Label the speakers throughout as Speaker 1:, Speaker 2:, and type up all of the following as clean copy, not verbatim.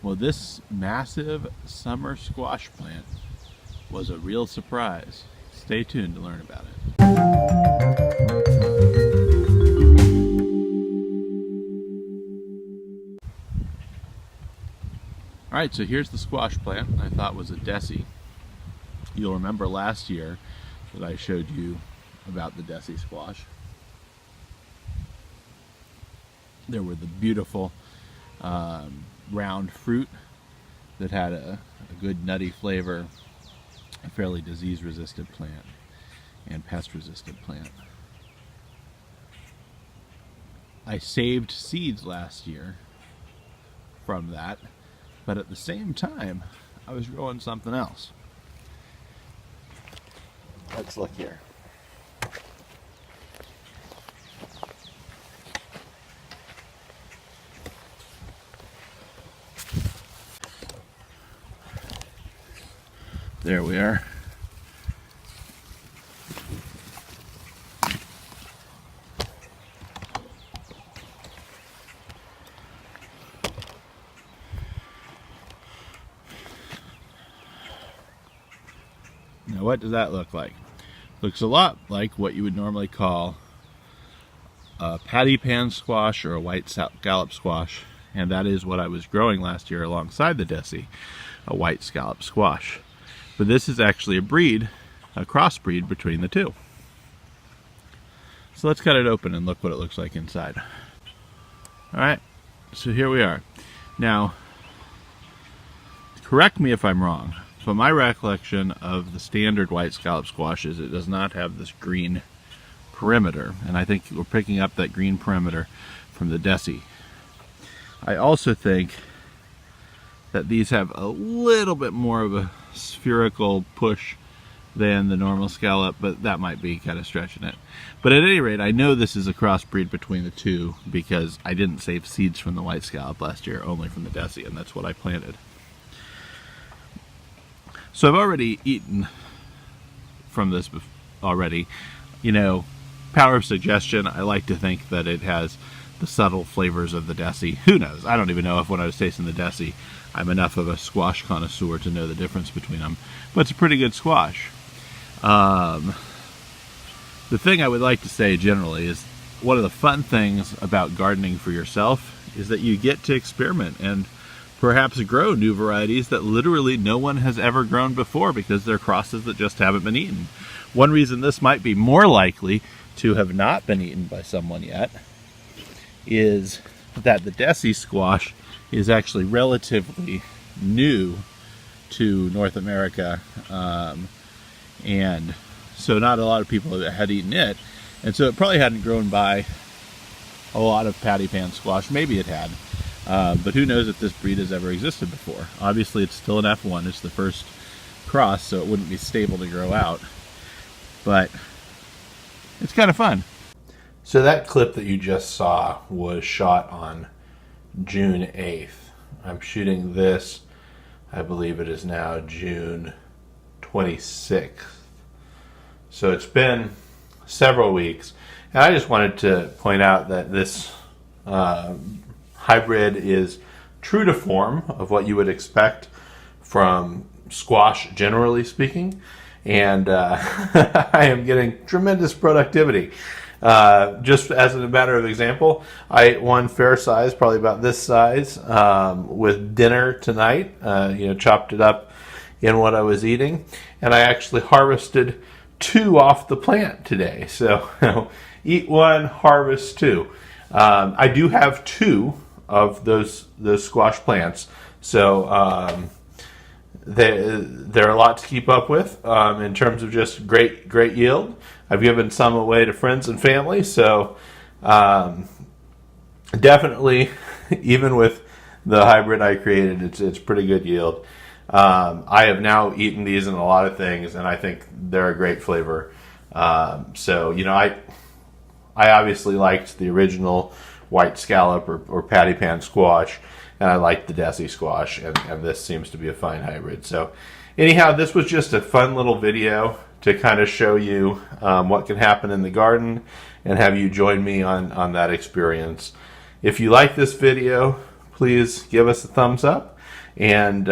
Speaker 1: Well, this massive summer squash plant was a real surprise. Stay tuned to learn about it. All right, so here's the squash plant I thought was a Desi. You'll remember last year that I showed you about the Desi squash. There were the beautiful round fruit that had a good nutty flavor, a fairly disease-resistant plant and pest-resistant plant. I saved seeds last year from that, but at the same time, I was growing something else. Let's look here. There we are. Now what does that look like? Looks a lot like what you would normally call a pattypan squash or a white scallop squash, and that is what I was growing last year alongside the Desi, a white scallop squash. But this is actually a crossbreed between the two. So let's cut it open and look what it looks like inside. Alright, so here we are. Now, correct me if I'm wrong, but my recollection of the standard white scallop squash is it does not have this green perimeter, and I think we're picking up that green perimeter from the Desi. I also think that these have a little bit more of a spherical push than the normal scallop, but that might be kind of stretching it. But at any rate, I know this is a crossbreed between the two because I didn't save seeds from the white scallop last year, only from the Desi, and that's what I planted. So I've already eaten from this already. You know, power of suggestion, I like to think that it has the subtle flavors of the Desi. Who knows? I don't even know if when I was tasting the Desi, I'm enough of a squash connoisseur to know the difference between them. But it's a pretty good squash. The thing I would like to say generally is one of the fun things about gardening for yourself is that you get to experiment and perhaps grow new varieties that literally no one has ever grown before because they're crosses that just haven't been eaten. One reason this might be more likely to have not been eaten by someone yet is that the Desi squash is actually relatively new to North America, and so not a lot of people had eaten it, and so it probably hadn't grown by a lot of pattypan squash. Maybe it had, but who knows if this breed has ever existed before. Obviously it's still an F1, it's the first cross, so it wouldn't be stable to grow out, but it's kind of fun. So that clip that you just saw was shot on June 8th. I'm shooting this, I believe it is now June 26th. So it's been several weeks. And I just wanted to point out that this hybrid is true to form of what you would expect from squash, generally speaking. And I am getting tremendous productivity. Just as a matter of example, I ate one fair size, probably about this size, with dinner tonight. Chopped it up in what I was eating, and I actually harvested 2 off the plant today. So eat 1, harvest 2. I do have 2 of those squash plants, so they're a lot to keep up with in terms of just great yield. I've given some away to friends and family, so definitely, even with the hybrid I created, it's pretty good yield. I have now eaten these in a lot of things, and I think they're a great flavor. I obviously liked the original white scallop or pattypan squash, and I liked the Desi squash, and this seems to be a fine hybrid. So anyhow, this was just a fun little video to kind of show you what can happen in the garden and have you join me on that experience. If you like this video, please give us a thumbs up. And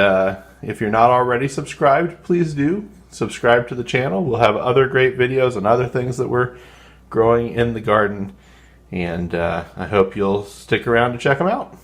Speaker 1: if you're not already subscribed, please do subscribe to the channel. We'll have other great videos and other things that we're growing in the garden. And I hope you'll stick around to check them out.